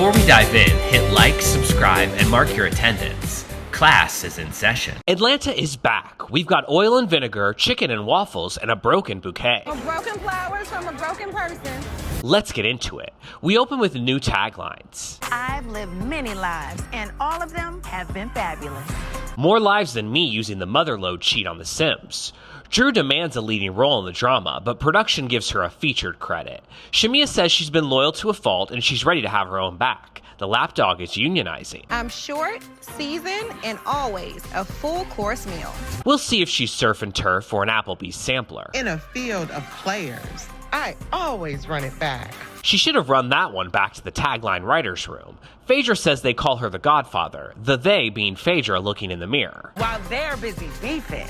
Before we dive in, hit like, subscribe, and mark your attendance. Class is in session. Atlanta is back. We've got oil and vinegar, chicken and waffles, and a broken bouquet. Broken flowers from a broken person. Let's get into it. We open with new taglines. I've lived many lives, and all of them have been fabulous. More lives than me using the motherlode cheat on The Sims. Drew demands a leading role in the drama, but production gives her a featured credit. Shamea says she's been loyal to a fault and she's ready to have her own back. The lapdog is unionizing. I'm short, seasoned, and always a full course meal. We'll see if she's surf and turf or an Applebee's sampler. In a field of players, I always run it back. She should have run that one back to the tagline writer's room. Phaedra says they call her the Godfather, the they being Phaedra looking in the mirror. While they're busy beefing,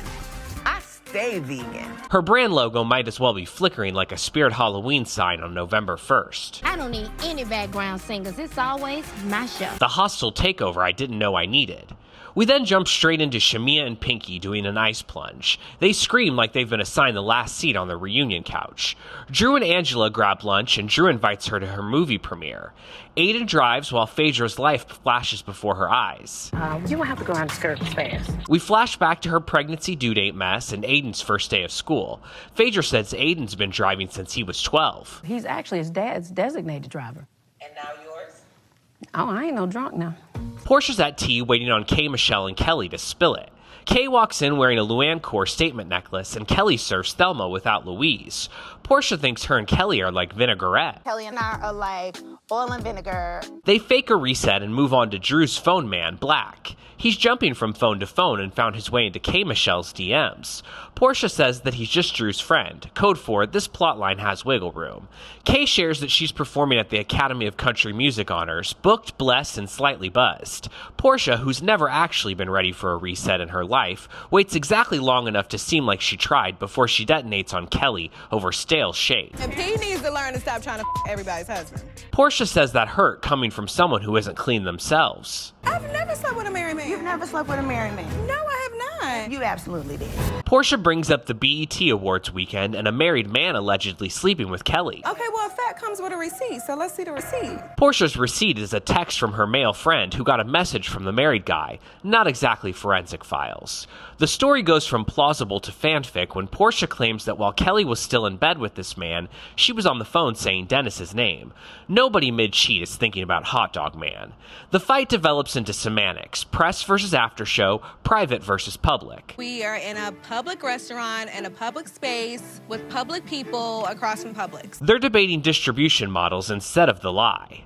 I stay vegan. Her brand logo might as well be flickering like a Spirit Halloween sign on November 1st. I don't need any background singers. It's always my show. The hostile takeover I didn't know I needed. We then jump straight into Shamea and Pinky doing an ice plunge. They scream like they've been assigned the last seat on the reunion couch. Drew and Angela grab lunch, and Drew invites her to her movie premiere. Aiden drives while Phaedra's life flashes before her eyes. You won't have to go around the skirt fast. We flash back to her pregnancy due date mess and Aiden's first day of school. Phaedra says Aiden's been driving since he was 12. He's actually his dad's designated driver. And now yours? Oh, I ain't no drunk now. Porsha's at tea waiting on Kay, Michelle, and Kelly to spill it. Kay walks in wearing a Luann Core statement necklace, and Kelly serves Thelma without Louise. Porsha thinks her and Kelly are like vinaigrette. Kelly and I are like oil and vinegar. They fake a reset and move on to Drew's phone man, Black. He's jumping from phone to phone and found his way into Kay Michelle's DMs. Porsha says that he's just Drew's friend. Code for it, this plotline has wiggle room. Kay shares that she's performing at the Academy of Country Music Honors, booked, blessed, and slightly buzzed. Porsha, who's never actually been ready for a reset in her life, waits exactly long enough to seem like she tried before she detonates on Kelly over stale shade. And P needs to learn to stop trying to everybody's husband. Porsha says that hurt coming from someone who isn't clean themselves. I've never slept with a married man. You've never slept with a married man. No, I have not. You absolutely did. Porsha brings up the BET Awards weekend and a married man allegedly sleeping with Kelly. Okay, well, if that comes with a receipt, so let's see the receipt. Porsha's receipt is a text from her male friend who got a message from the married guy, not exactly forensic files. The story goes from plausible to fanfic when Porsha claims that while Kelly was still in bed with this man, she was on the phone saying Dennis's name. Nobody mid-cheat is thinking about Hot Dog Man. The fight develops into semantics, press versus after show, private versus public. We are in a public restaurant and a public space with public people across from Publix. They're debating distribution models instead of the lie.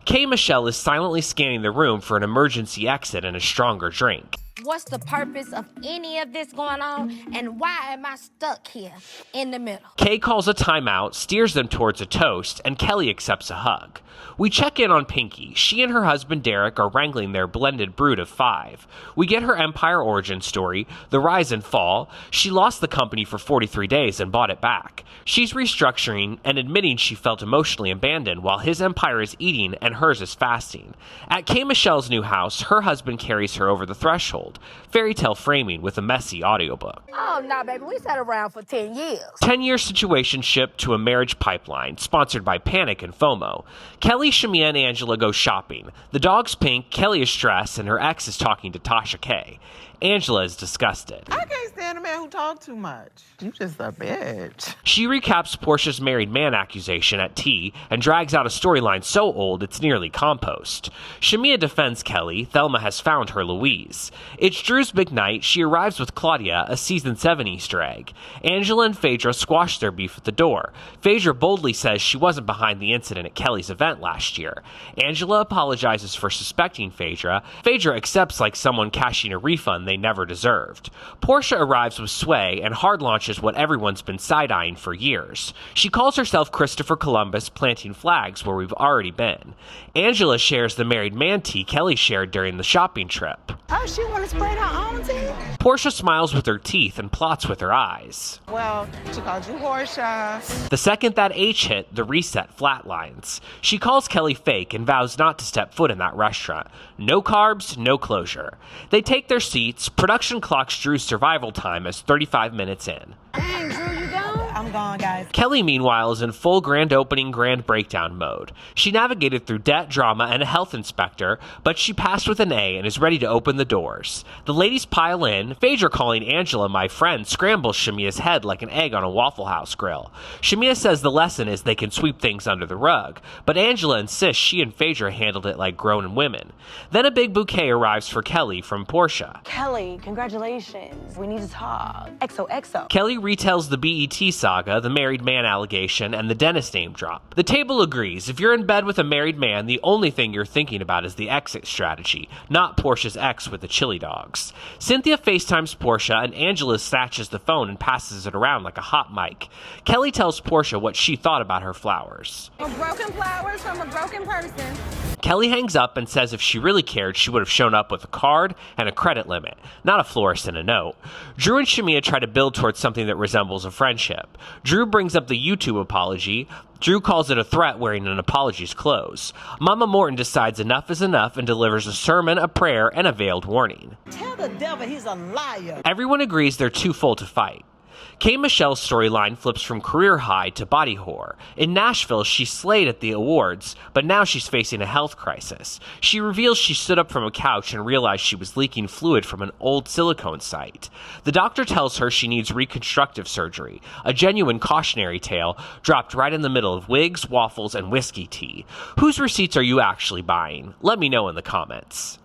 Kay Michelle is silently scanning the room for an emergency exit and a stronger drink. What's the purpose of any of this going on, and why am I stuck here in the middle? Kay calls a timeout, steers them towards a toast, and Kelly accepts a hug. We check in on Pinky. She and her husband Derek are wrangling their blended brood of 5. We get her empire origin story, the rise and fall. She lost the company for 43 days and bought it back. She's restructuring and admitting she felt emotionally abandoned while his empire is eating and hers is fasting. At Kay Michelle's new house, her husband carries her over the threshold. Fairy tale framing with a messy audiobook. Oh, no, baby. We sat around for 10 years. 10-year situationship to a marriage pipeline, sponsored by Panic and FOMO. Kelly, Shamea, and Angela go shopping. The dog's pink, Kelly is stressed, and her ex is talking to Tasha K. Angela is disgusted. I can't stand a man who talk too much. You just a bitch. She recaps Porsha's married man accusation at tea and drags out a storyline so old it's nearly compost. Shamea defends Kelly. Thelma has found her Louise. It's Drew's big night. She arrives with Claudia, a season 7 Easter egg. Angela and Phaedra squash their beef at the door. Phaedra boldly says she wasn't behind the incident at Kelly's event last year. Angela apologizes for suspecting Phaedra. Phaedra accepts like someone cashing a refund they never deserved. Porsha arrives with sway and hard launches what everyone's been side-eyeing for years. She calls herself Christopher Columbus, planting flags where we've already been. Angela shares the married man tea Kelly shared during the shopping trip. Oh, she want to spread her own tea? Porsha smiles with her teeth and plots with her eyes. Well, she called you Porsha. The second that H hit, the reset flatlines. She calls Kelly fake and vows not to step foot in that restaurant. No carbs, no closure. They take their seats. Production clocks Drew's survival time as 35 minutes in. Dang, Drew, you gone? I'm gone, guys. Kelly, meanwhile, is in full grand opening, grand breakdown mode. She navigated through debt, drama, and a health inspector, but she passed with an A and is ready to open the doors. The ladies pile in. Phaedra, calling Angela my friend, scrambles Shamea's head like an egg on a Waffle House grill. Shamea says the lesson is they can sweep things under the rug, but Angela insists she and Phaedra handled it like grown women. Then a big bouquet arrives for Kelly from Porsha. Kelly, congratulations. We need to talk. XOXO. Kelly retells the BET saga, the married man allegation, and the dentist name drop. The table agrees. If you're in bed with a married man, the only thing you're thinking about is the exit strategy, not Porsha's ex with the chili dogs. Cynthia FaceTimes Porsha, and Angela snatches the phone and passes it around like a hot mic. Kelly tells Porsha what she thought about her flowers. Broken flowers from a broken person. Kelly hangs up and says if she really cared, she would have shown up with a card and a credit limit, not a florist and a note. Drew and Shamea try to build towards something that resembles a friendship. Drew brings up the YouTube apology. Drew calls it a threat wearing an apology's clothes. Mama Morton decides enough is enough and delivers a sermon, a prayer, and a veiled warning. Tell the devil he's a liar. Everyone agrees they're too full to fight. K. Michelle's storyline flips from career high to body horror. In Nashville, she slayed at the awards, but now she's facing a health crisis. She reveals she stood up from a couch and realized she was leaking fluid from an old silicone site. The doctor tells her she needs reconstructive surgery, a genuine cautionary tale dropped right in the middle of wigs, waffles, and whiskey tea. Whose receipts are you actually buying? Let me know in the comments.